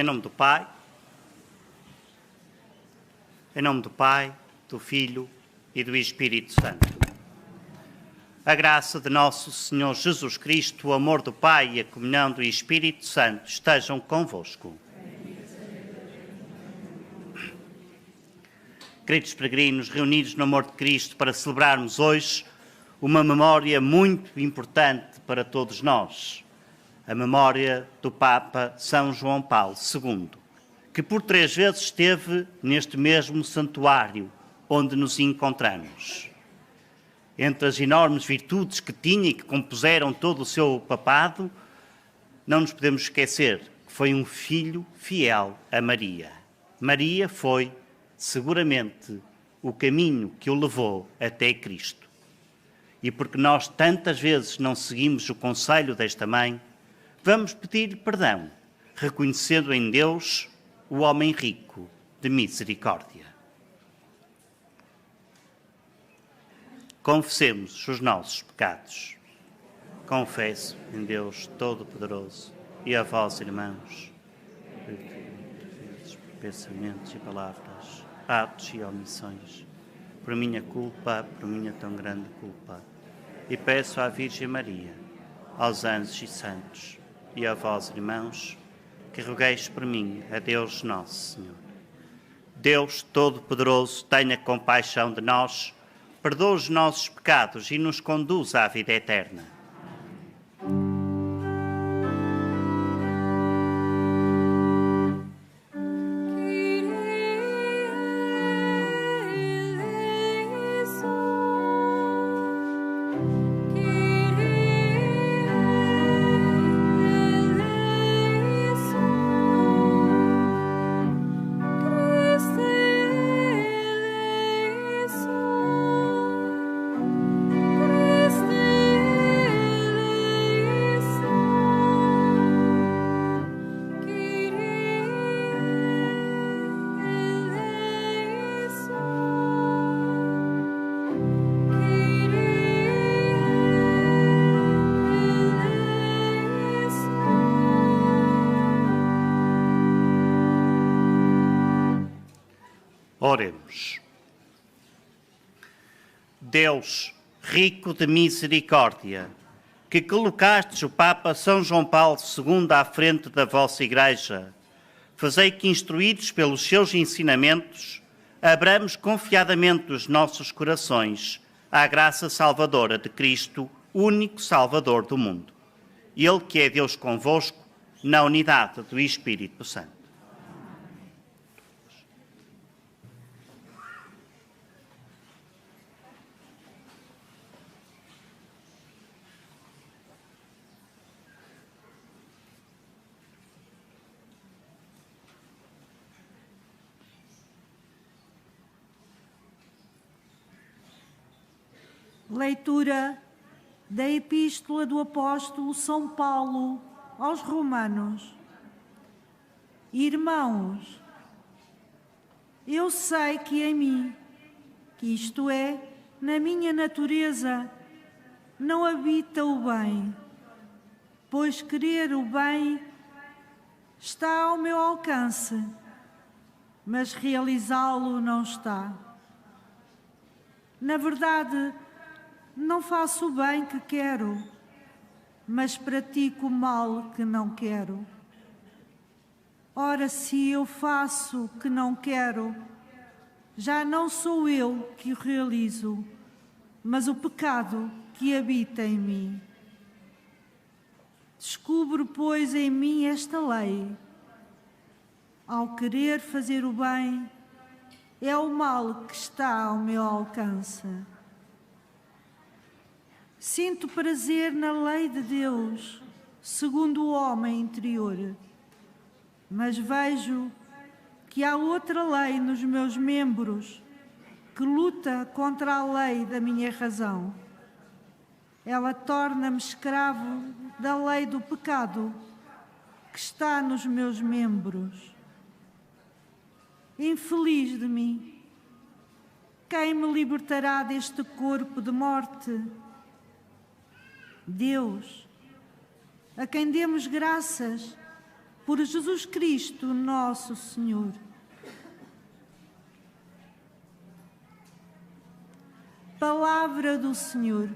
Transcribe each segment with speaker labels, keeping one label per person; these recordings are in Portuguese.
Speaker 1: Em nome do Pai, do Filho e do Espírito Santo. A graça de nosso Senhor Jesus Cristo, o amor do Pai e a comunhão do Espírito Santo estejam convosco. Queridos peregrinos, reunidos no amor de Cristo para celebrarmos hoje uma memória muito importante para todos nós, a memória do Papa São João Paulo II, que por 3 vezes esteve neste mesmo santuário onde nos encontramos. Entre as enormes virtudes que tinha e que compuseram todo o seu papado, não nos podemos esquecer que foi um filho fiel a Maria. Maria foi, seguramente, o caminho que o levou até Cristo. E porque nós tantas vezes não seguimos o conselho desta mãe, vamos pedir perdão, reconhecendo em Deus o homem rico de misericórdia. Confessemos os nossos pecados. Confesso em Deus Todo-Poderoso e a vós, irmãos, pensamentos e palavras, atos e omissões, por minha culpa, por minha tão grande culpa, e peço à Virgem Maria, aos anjos e santos, e a vós, irmãos, que rogueis por mim a Deus nosso Senhor. Deus Todo-Poderoso, tenha compaixão de nós, perdoa os nossos pecados e nos conduz à vida eterna. Oremos. Deus, rico de misericórdia, que colocastes o Papa São João Paulo II à frente da vossa Igreja, fazei que, instruídos pelos seus ensinamentos, abramos confiadamente os nossos corações à graça salvadora de Cristo, único Salvador do mundo. Ele que é Deus convosco, na unidade do Espírito Santo.
Speaker 2: Leitura da Epístola do Apóstolo São Paulo aos Romanos. Irmãos, eu sei que em mim, que isto é, na minha natureza, não habita o bem, pois querer o bem está ao meu alcance, mas realizá-lo não está. Na verdade, não faço o bem que quero, mas pratico o mal que não quero. Ora, se eu faço o que não quero, já não sou eu que o realizo, mas o pecado que habita em mim. Descubro, pois, em mim esta lei. Ao querer fazer o bem, é o mal que está ao meu alcance. Sinto prazer na lei de Deus, segundo o homem interior, mas vejo que há outra lei nos meus membros que luta contra a lei da minha razão. Ela torna-me escravo da lei do pecado que está nos meus membros. Infeliz de mim, quem me libertará deste corpo de morte? Deus, a quem demos graças, por Jesus Cristo, nosso Senhor. Palavra do Senhor.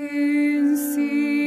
Speaker 3: Ensina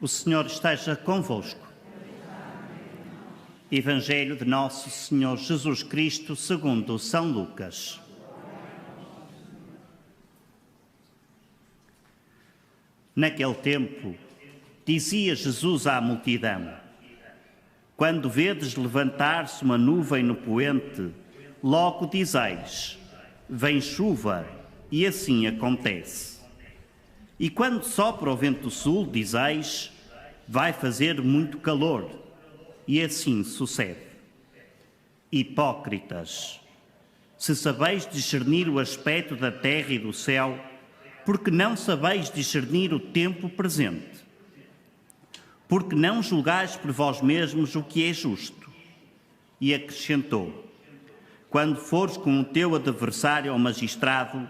Speaker 1: O Senhor esteja convosco. Evangelho de Nosso Senhor Jesus Cristo segundo São Lucas. Naquele tempo, dizia Jesus à multidão: quando vedes levantar-se uma nuvem no poente, logo dizeis: vem chuva, e assim acontece. E quando sopra o vento do sul, dizeis: vai fazer muito calor, e assim sucede. Hipócritas, se sabeis discernir o aspecto da terra e do céu, porque não sabeis discernir o tempo presente? Porque não julgais por vós mesmos o que é justo? E acrescentou: quando fores com o teu adversário ao magistrado,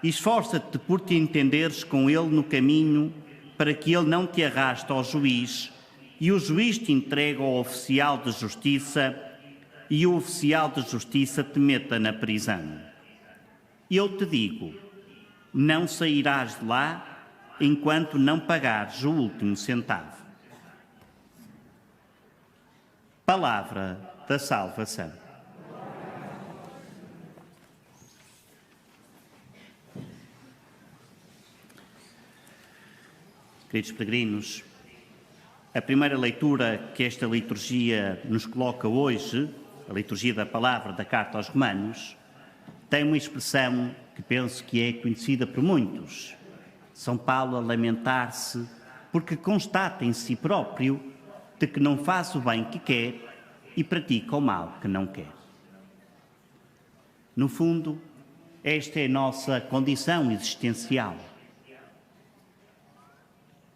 Speaker 1: esforça-te por te entenderes com ele no caminho, para que ele não te arraste ao juiz, e o juiz te entregue ao oficial de justiça, e o oficial de justiça te meta na prisão. Eu te digo, não sairás de lá enquanto não pagares o último centavo. Palavra da salvação. Queridos peregrinos, a primeira leitura que esta liturgia nos coloca hoje, a liturgia da palavra da Carta aos Romanos, tem uma expressão que penso que é conhecida por muitos. São Paulo a lamentar-se porque constata em si próprio de que não faz o bem que quer e pratica o mal que não quer. No fundo, esta é a nossa condição existencial.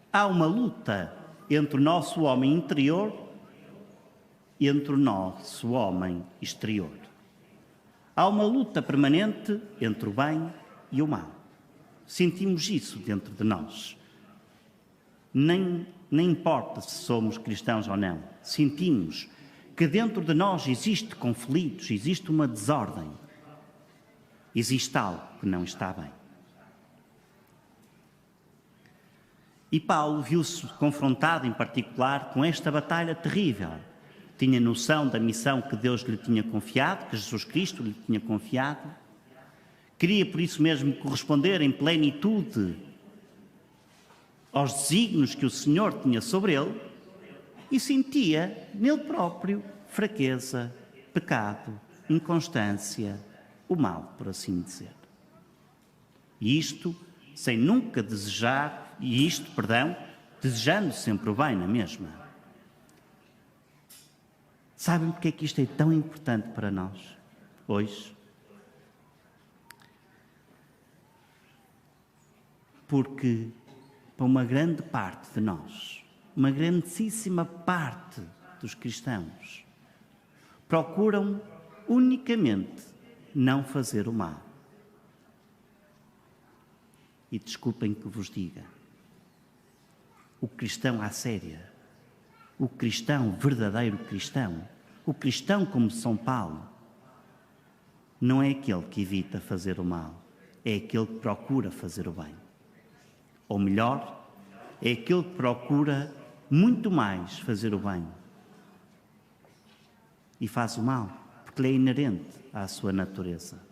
Speaker 1: Há uma luta entre o nosso homem interior e entre o nosso homem exterior. Há uma luta permanente entre o bem e o mal. Sentimos isso dentro de nós. Nem importa se somos cristãos ou não. Sentimos que dentro de nós existe conflitos, existe uma desordem. Existe algo que não está bem. E Paulo viu-se confrontado, em particular, com esta batalha terrível. Tinha noção da missão que Deus lhe tinha confiado, que Jesus Cristo lhe tinha confiado. Queria, por isso mesmo, corresponder em plenitude aos desígnios que o Senhor tinha sobre ele e sentia nele próprio fraqueza, pecado, inconstância, o mal, por assim dizer. E isto sem nunca desejando sempre o bem na mesma. Sabem porque é que isto é tão importante para nós, hoje? Porque, para uma grande parte de nós, uma grandíssima parte dos cristãos, procuram unicamente não fazer o mal. E desculpem que vos diga, o cristão à séria, o cristão, verdadeiro cristão, o cristão como São Paulo, não é aquele que evita fazer o mal, é aquele que procura fazer o bem. Ou melhor, é aquele que procura muito mais fazer o bem. E faz o mal, porque lhe é inerente à sua natureza.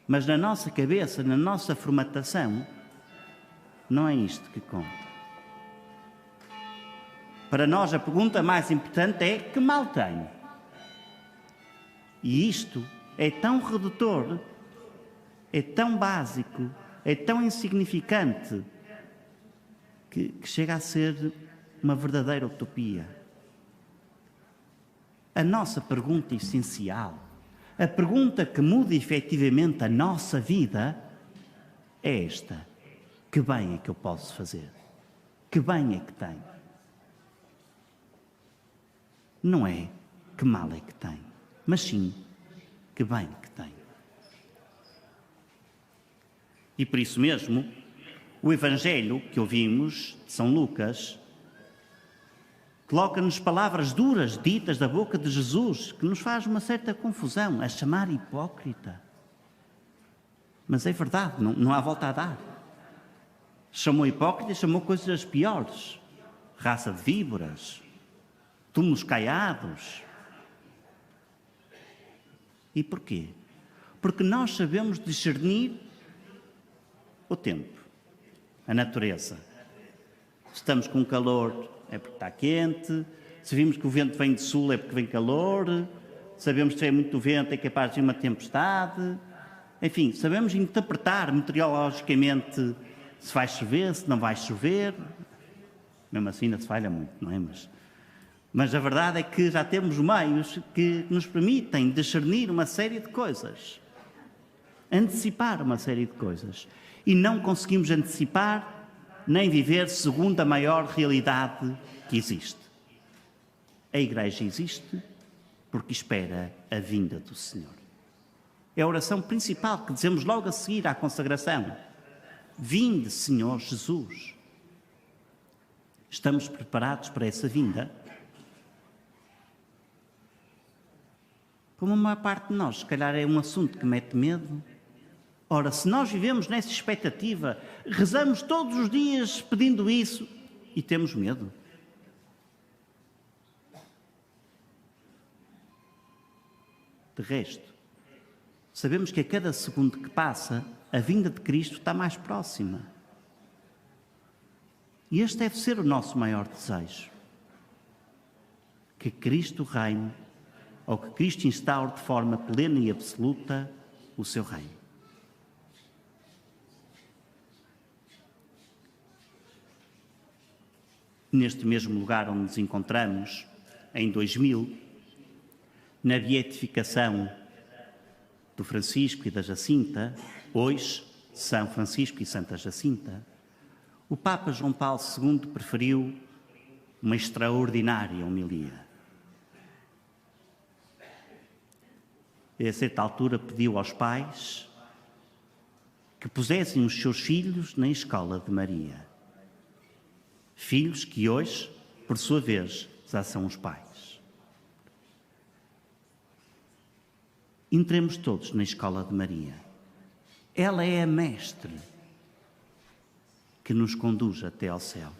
Speaker 1: Mas na nossa cabeça, na nossa formatação, não é isto que conta. Para nós a pergunta mais importante é: que mal tenho? E isto é tão redutor, é tão básico, é tão insignificante, que chega a ser uma verdadeira utopia. A nossa pergunta essencial, a pergunta que muda efetivamente a nossa vida, é esta: que bem é que eu posso fazer? Que bem é que tenho? Não é que mal é que tenho, mas sim que bem que tenho. E por isso mesmo, o Evangelho que ouvimos de São Lucas coloca-nos palavras duras ditas da boca de Jesus, que nos faz uma certa confusão, a chamar hipócrita. Mas é verdade, não há volta a dar. Chamou hipócritas, chamou coisas piores. Raça de víboras, túmulos caiados. E porquê? Porque nós sabemos discernir o tempo, a natureza. Se estamos com calor é porque está quente, se vimos que o vento vem de sul é porque vem calor, sabemos que se é muito vento é capaz de vir uma tempestade. Enfim, sabemos interpretar meteorologicamente se vai chover, se não vai chover. Mesmo assim ainda se falha muito, não é? Mas a verdade é que já temos meios que nos permitem discernir uma série de coisas, antecipar uma série de coisas. E não conseguimos antecipar nem viver segundo a maior realidade que existe. A Igreja existe porque espera a vinda do Senhor. É a oração principal que dizemos logo a seguir à consagração. Vinde, Senhor Jesus. Estamos preparados para essa vinda? Como a maior parte de nós, se calhar é um assunto que mete medo. Ora, se nós vivemos nessa expectativa, rezamos todos os dias pedindo isso e temos medo. De resto, sabemos que a cada segundo que passa, a vinda de Cristo está mais próxima. E este deve ser o nosso maior desejo. Que Cristo reine, ou que Cristo instaure de forma plena e absoluta o seu reino. Neste mesmo lugar onde nos encontramos, em 2000, na beatificação do Francisco e da Jacinta, hoje São Francisco e Santa Jacinta, o Papa João Paulo II preferiu uma extraordinária homilia. E a certa altura pediu aos pais que pusessem os seus filhos na escola de Maria. Filhos que hoje, por sua vez, já são os pais. Entremos todos na escola de Maria. Ela é a mestre que nos conduz até ao céu.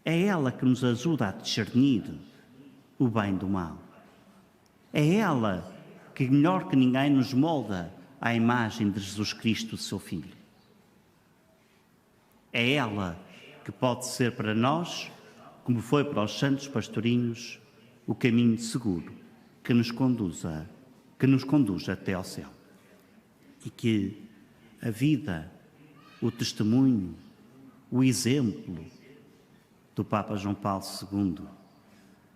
Speaker 1: É ela que nos ajuda a discernir o bem do mal. É ela que, melhor que ninguém, nos molda à imagem de Jesus Cristo, seu Filho. É ela que pode ser para nós, como foi para os santos pastorinhos, o caminho seguro que nos conduz até ao céu. E que a vida, o testemunho, o exemplo do Papa João Paulo II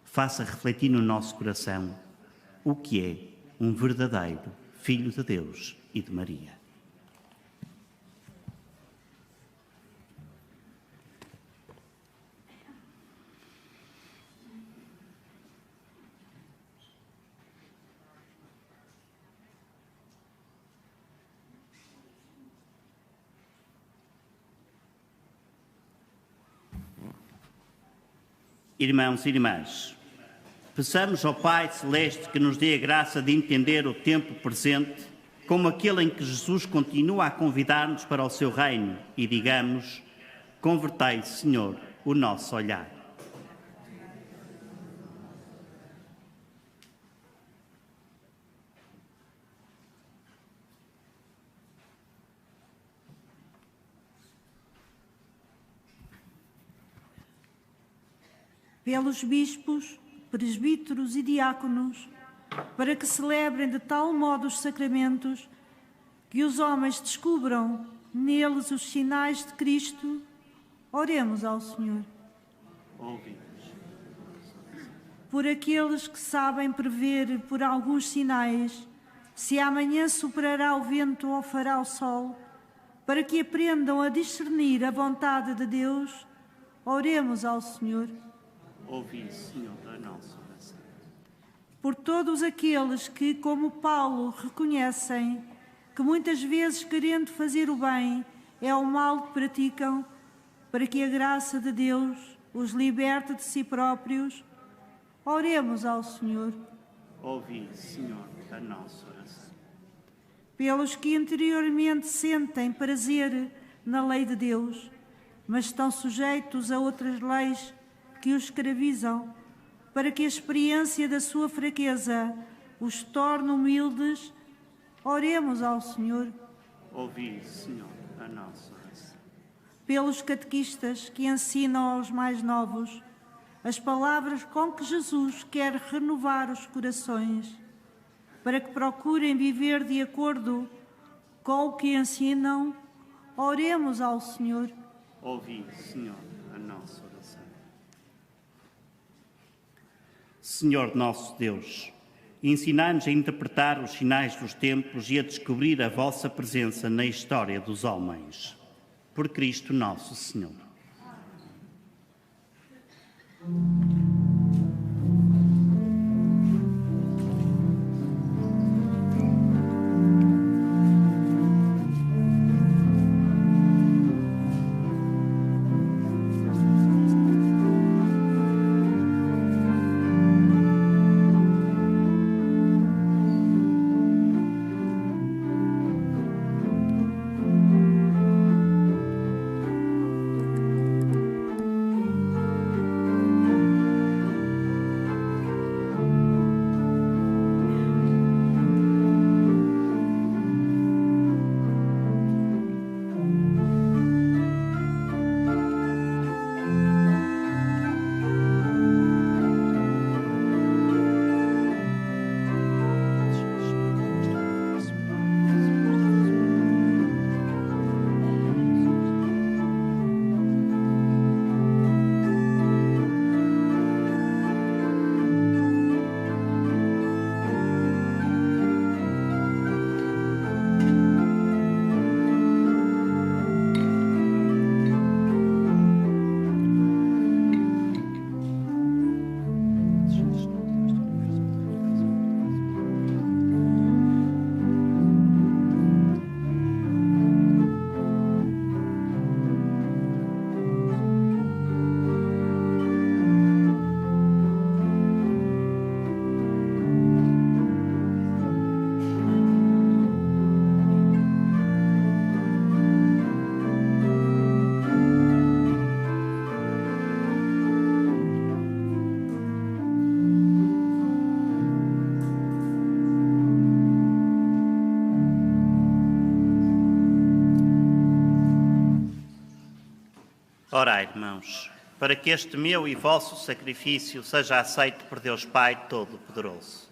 Speaker 1: faça refletir no nosso coração o que é um verdadeiro Filho de Deus e de Maria. Irmãos e irmãs, peçamos ao Pai Celeste que nos dê a graça de entender o tempo presente como aquele em que Jesus continua a convidar-nos para o seu reino e digamos: convertei, Senhor, o nosso olhar.
Speaker 2: Pelos bispos, presbíteros e diáconos, para que celebrem de tal modo os sacramentos que os homens descubram neles os sinais de Cristo, oremos ao Senhor. Por aqueles que sabem prever por alguns sinais se amanhã soprará o vento ou fará o sol, para que aprendam a discernir a vontade de Deus, oremos ao Senhor.
Speaker 1: Ouvi, Senhor, a nossa oração.
Speaker 2: Por todos aqueles que, como Paulo, reconhecem que muitas vezes, querendo fazer o bem, é o mal que praticam, para que a graça de Deus os liberte de si próprios, oremos ao Senhor.
Speaker 1: Ouvi, Senhor, a nossa oração.
Speaker 2: Pelos que interiormente sentem prazer na lei de Deus, mas estão sujeitos a outras leis que os escravizam, para que a experiência da sua fraqueza os torne humildes. Oremos ao Senhor.
Speaker 1: Ouvi, Senhor, a nossa oração.
Speaker 2: Pelos catequistas que ensinam aos mais novos as palavras com que Jesus quer renovar os corações, para que procurem viver de acordo com o que ensinam, oremos ao Senhor.
Speaker 1: Ouvi, Senhor, a nossa oração. Senhor nosso Deus, ensinai-nos a interpretar os sinais dos tempos e a descobrir a vossa presença na história dos homens. Por Cristo nosso Senhor. Orai, irmãos, para que este meu e vosso sacrifício seja aceito por Deus Pai Todo-Poderoso.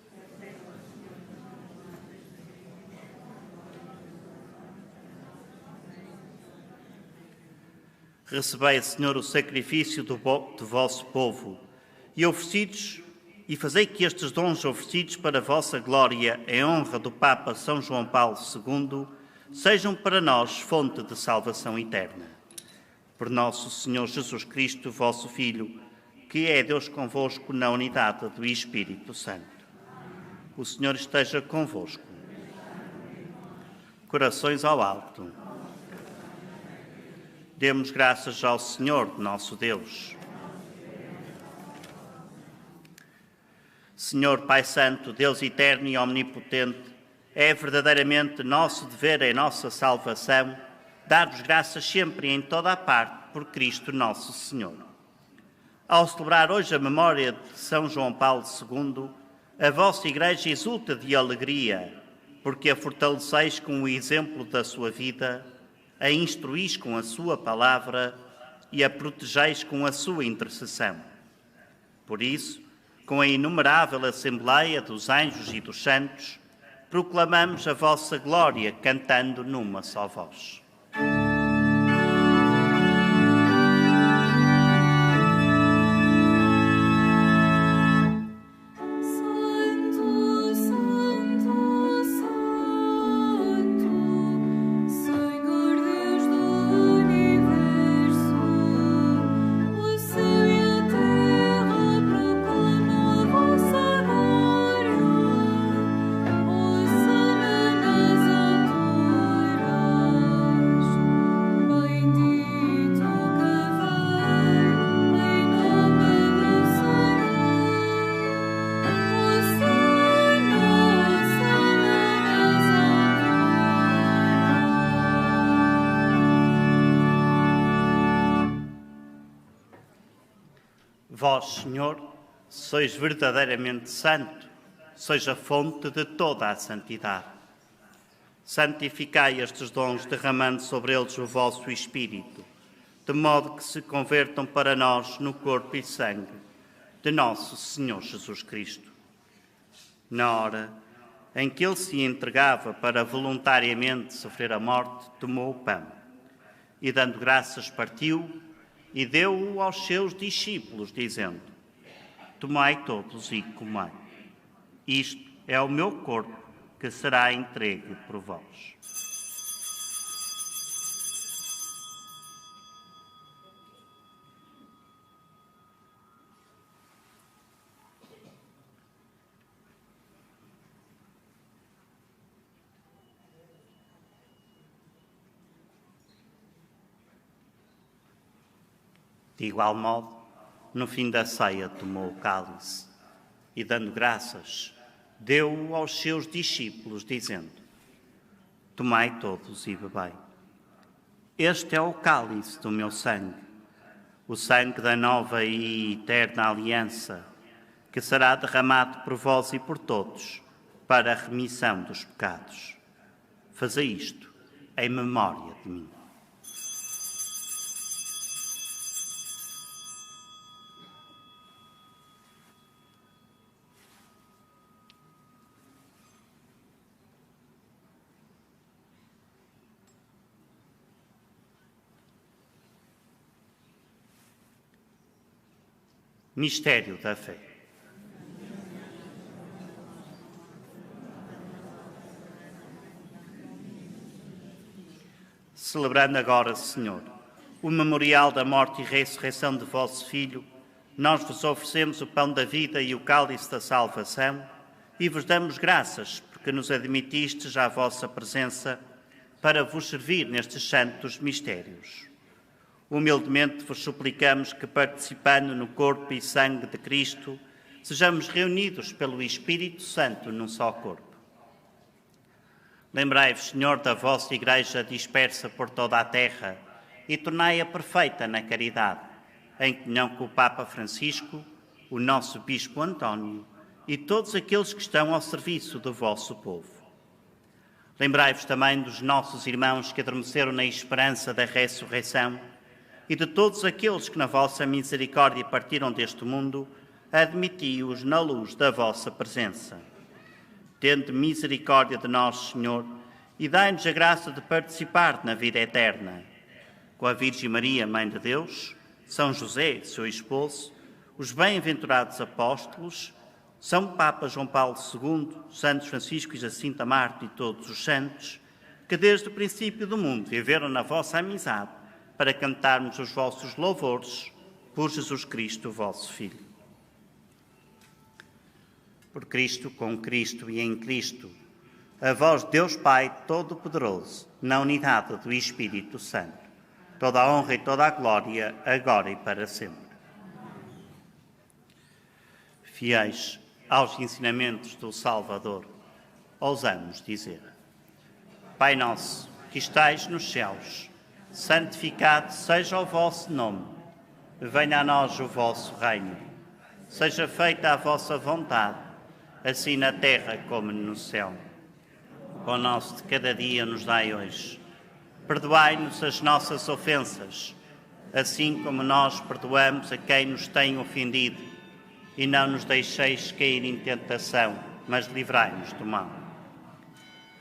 Speaker 1: Recebei, Senhor, o sacrifício do vosso povo e fazei que estes dons oferecidos para a vossa glória, em honra do Papa São João Paulo II, sejam para nós fonte de salvação eterna. Por nosso Senhor Jesus Cristo, vosso Filho, que é Deus convosco na unidade do Espírito Santo. O Senhor esteja convosco. Corações ao alto. Demos graças ao Senhor, nosso Deus. Senhor Pai Santo, Deus eterno e omnipotente, é verdadeiramente nosso dever em nossa salvação dar-vos graças sempre e em toda a parte por Cristo nosso Senhor. Ao celebrar hoje a memória de São João Paulo II, a vossa Igreja exulta de alegria, porque a fortaleceis com o exemplo da sua vida, a instruís com a sua palavra e a protegeis com a sua intercessão. Por isso, com a inumerável Assembleia dos Anjos e dos Santos, proclamamos a vossa glória cantando numa só voz. Vós, Senhor, sois verdadeiramente santo, sois a fonte de toda a santidade. Santificai estes dons, derramando sobre eles o vosso Espírito, de modo que se convertam para nós no corpo e sangue de nosso Senhor Jesus Cristo. Na hora em que ele se entregava para voluntariamente sofrer a morte, tomou o pão e, dando graças, partiu e deu-o aos seus discípulos, dizendo: Tomai todos e comei. Isto é o meu corpo, que será entregue por vós. De igual modo, no fim da ceia, tomou o cálice e, dando graças, deu-o aos seus discípulos, dizendo: Tomai todos e bebei. Este é o cálice do meu sangue, o sangue da nova e eterna aliança, que será derramado por vós e por todos para a remissão dos pecados. Fazei isto em memória de mim. Mistério da fé. Celebrando agora, Senhor, o memorial da morte e ressurreição de vosso Filho, nós vos oferecemos o pão da vida e o cálice da salvação e vos damos graças porque nos admitistes à vossa presença para vos servir nestes santos mistérios. Humildemente vos suplicamos que, participando no corpo e sangue de Cristo, sejamos reunidos pelo Espírito Santo num só corpo. Lembrai-vos, Senhor, da vossa Igreja dispersa por toda a terra e tornai-a perfeita na caridade, em comunhão com o Papa Francisco, o nosso Bispo António e todos aqueles que estão ao serviço do vosso povo. Lembrai-vos também dos nossos irmãos que adormeceram na esperança da ressurreição e de todos aqueles que na vossa misericórdia partiram deste mundo, admiti-os na luz da vossa presença. Tende misericórdia de nós, Senhor, e dai-nos a graça de participar na vida eterna. Com a Virgem Maria, Mãe de Deus, São José, seu esposo, os bem-aventurados apóstolos, São Papa João Paulo II, Santos Francisco e Jacinta Marte e todos os santos, que desde o princípio do mundo viveram na vossa amizade, para cantarmos os vossos louvores por Jesus Cristo, vosso Filho. Por Cristo, com Cristo e em Cristo, a vós, Deus Pai Todo-Poderoso, na unidade do Espírito Santo, toda a honra e toda a glória, agora e para sempre. Fiéis aos ensinamentos do Salvador, ousamos dizer: Pai nosso, que estais nos céus, santificado seja o vosso nome. Venha a nós o vosso reino. Seja feita a vossa vontade, assim na terra como no céu. O pão nosso de cada dia nos dai hoje. Perdoai-nos as nossas ofensas, assim como nós perdoamos a quem nos tem ofendido. E não nos deixeis cair em tentação, mas livrai-nos do mal.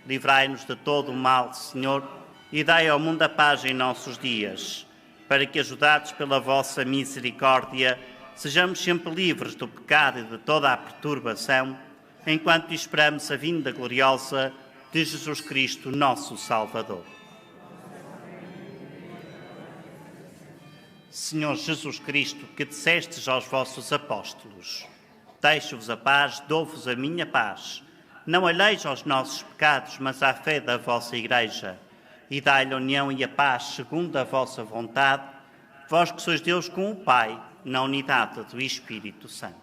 Speaker 1: Livrai-nos de todo o mal, Senhor, e dai ao mundo a paz em nossos dias, para que, ajudados pela vossa misericórdia, sejamos sempre livres do pecado e de toda a perturbação, enquanto esperamos a vinda gloriosa de Jesus Cristo, nosso Salvador. Senhor Jesus Cristo, que dissestes aos vossos apóstolos: Deixo-vos a paz, dou-vos a minha paz. Não olheis aos nossos pecados, mas à fé da vossa Igreja, e dai-lhe a união e a paz segundo a vossa vontade, vós que sois Deus com o Pai, na unidade do Espírito Santo.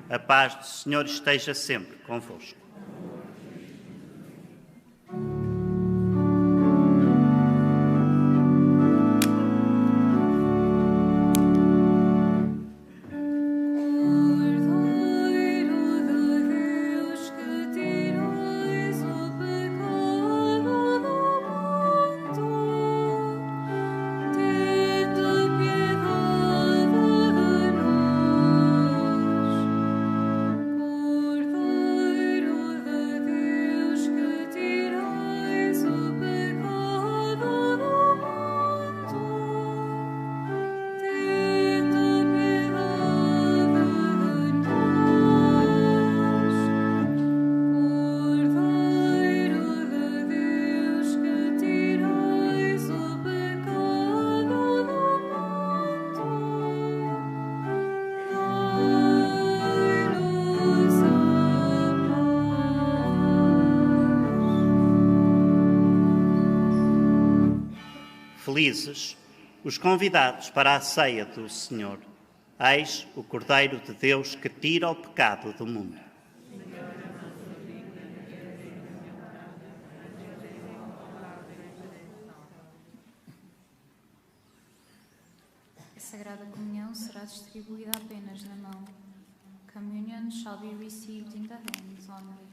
Speaker 1: A paz do Senhor esteja sempre convosco. felizes os convidados para a ceia do Senhor. Eis o Cordeiro de Deus que tira o pecado do mundo.
Speaker 3: A Sagrada Comunhão será distribuída apenas na mão. Communion shall be received in the hands only.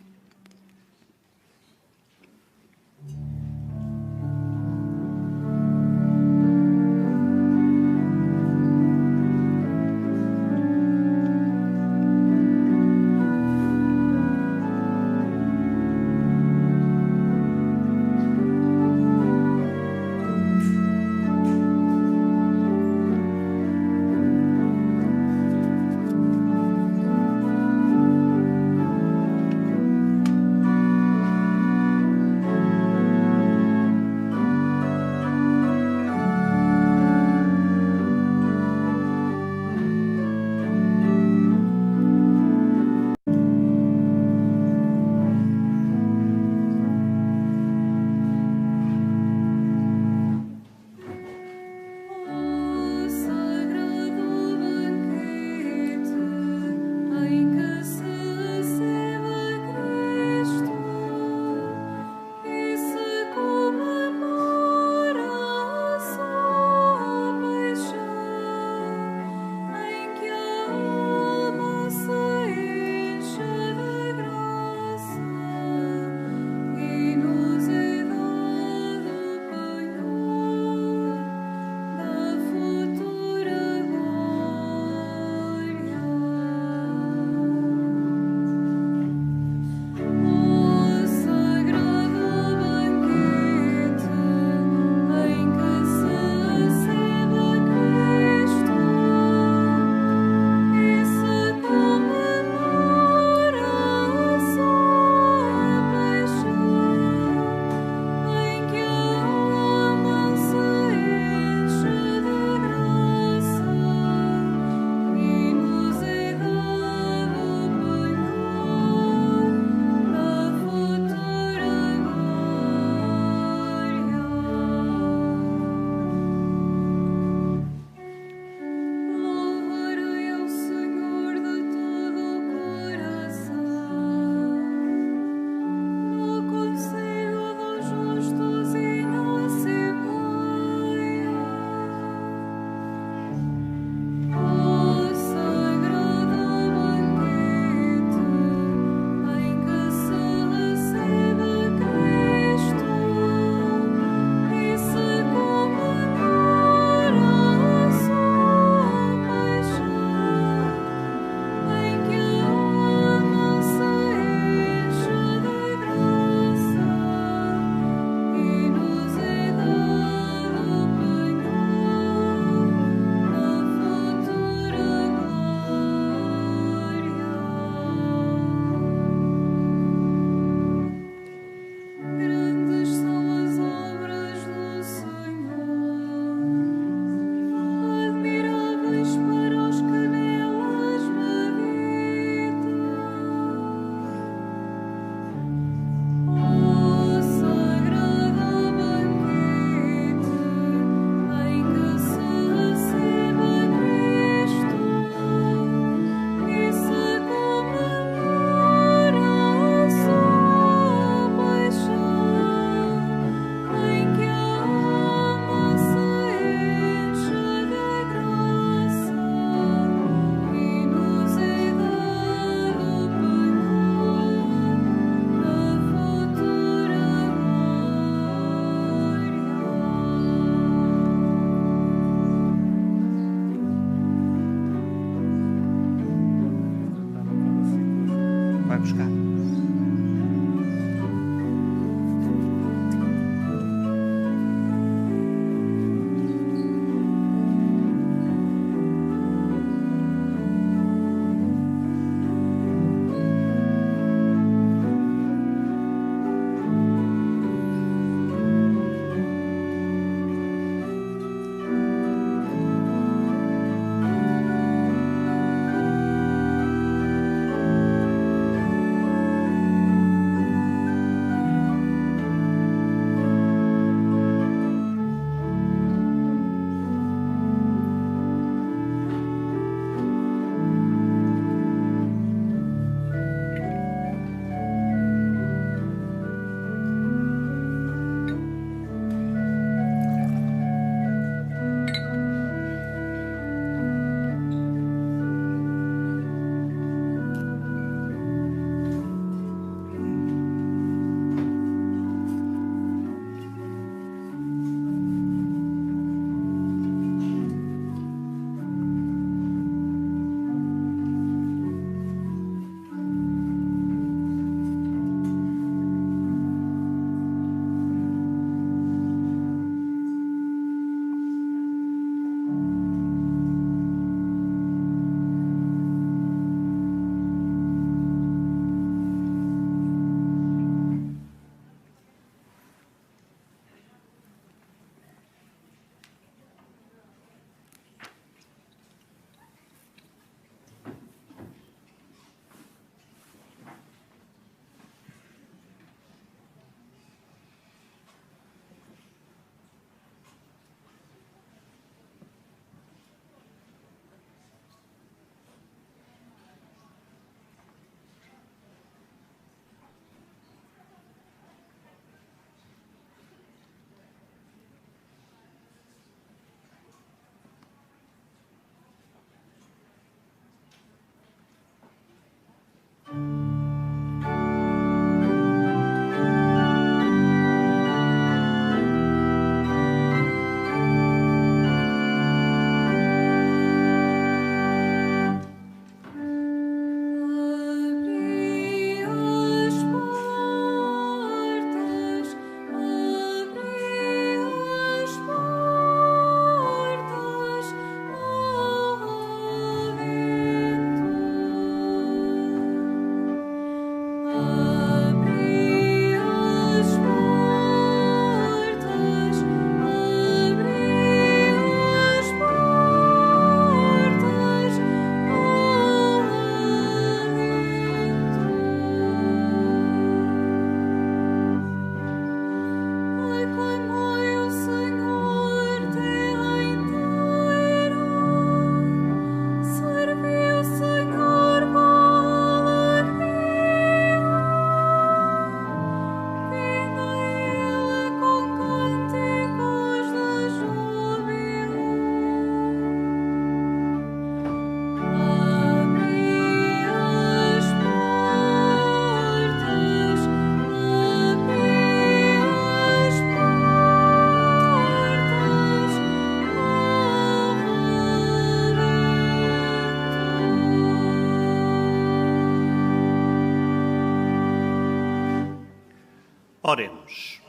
Speaker 1: Oremos.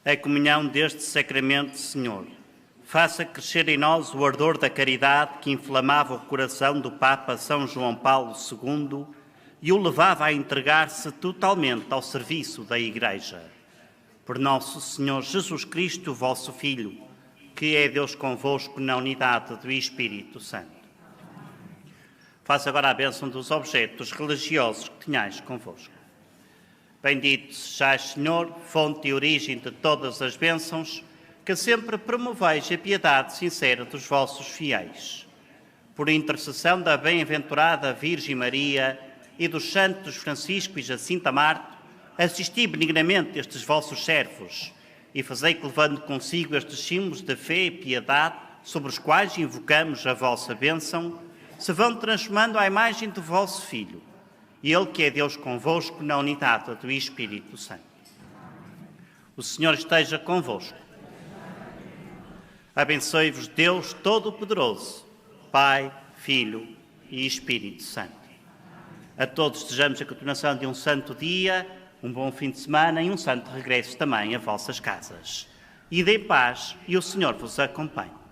Speaker 1: A comunhão deste sacramento, Senhor, faça crescer em nós o ardor da caridade que inflamava o coração do Papa São João Paulo II e o levava a entregar-se totalmente ao serviço da Igreja. Por nosso Senhor Jesus Cristo, vosso Filho, que é Deus convosco na unidade do Espírito Santo. Faça agora a bênção dos objetos religiosos que tenhais convosco. Bendito sejais, Senhor, fonte e origem de todas as bênçãos, que sempre promoveis a piedade sincera dos vossos fiéis. Por intercessão da bem-aventurada Virgem Maria e dos santos Francisco e Jacinta Marte, assisti benignamente estes vossos servos e fazei que, levando consigo estes símbolos de fé e piedade, sobre os quais invocamos a vossa bênção, se vão transformando à imagem do vosso Filho, e Ele que é Deus convosco na unidade do Espírito Santo. O Senhor esteja convosco. Abençoe-vos Deus Todo-Poderoso, Pai, Filho e Espírito Santo. A todos desejamos a continuação de um santo dia, um bom fim de semana e um santo regresso também a vossas casas. Ide em paz e o Senhor vos acompanhe.